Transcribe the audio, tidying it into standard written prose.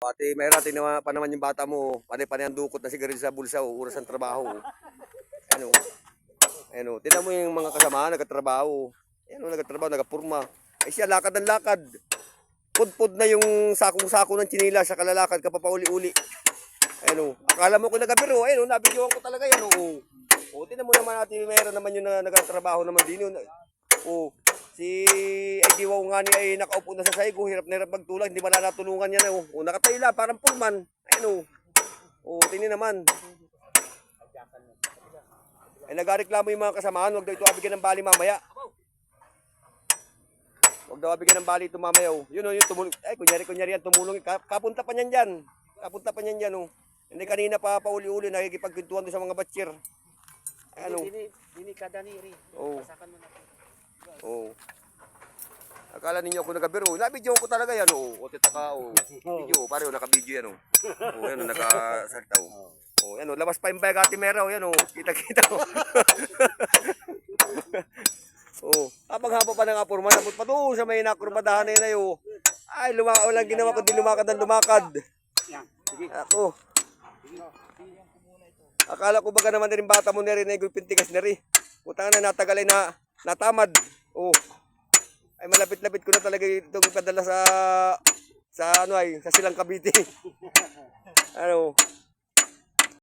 Pati may natin pa naman yung bata mo, panay-panay ang dukot na sigarilyo sa bulsa, oras ng trabaho. Ano, ano, tingnan mo yung mga kasama, nagkatrabaho. Ano, nagkatrabaho, nagapurma. Eh siya, lakad ng lakad. Pudpud na yung sakong-sako ng tsinila sa kalalakad, kapapauli-uli. Ano, akala mo ko nagabiro, ayun, nabidyoan ko talaga yan. O, tingnan mo naman natin, mayroon naman yung nagkatrabaho naman din yun. O, si ay diwaw nga ni ay nakaupo na sa saigo, hirap na hirap magtulak, hindi ba na natulungan yan. O, nakatayo lang, parang pulman. Ayun, o, tingnan naman. Ay nagareklamo yung mga kasamahan, wag daw ito abigyan ng bali mamaya. Wag daw abigyan ng bali ito mamaya. Yun yung tumulong. Ay, kunyari yan, tumulong. Kapunta pa niyan dyan. Kapunta pa niyan dyan. Hindi kanina pa pauli-uli, nakikipagkwentuhan doon sa mga batcher. Ano? Dini kada niri. Pasakan mo na. Oo. Akala ninyo ako nagabiro. Nabidyo ko talaga yan. O, titaka. Video. Pare, naka-video yan. O, yan, nakasalta. O, yan, labas pa yung bagati mera. O, yan, kita-kita. O, habang haba pa ng apurman. Nabot pa doon sa may nakurbadahan na yun. Ay, walang ginawa ko. Di lumakad ng lumakad. Ako. Akala ko baga naman na rin bata mo na rin ay gulpintigas na rin. Utang na natagal ay natamad. Ay malapit-lapit ko na talaga itong ipadala sa Silang Cavite. Ano?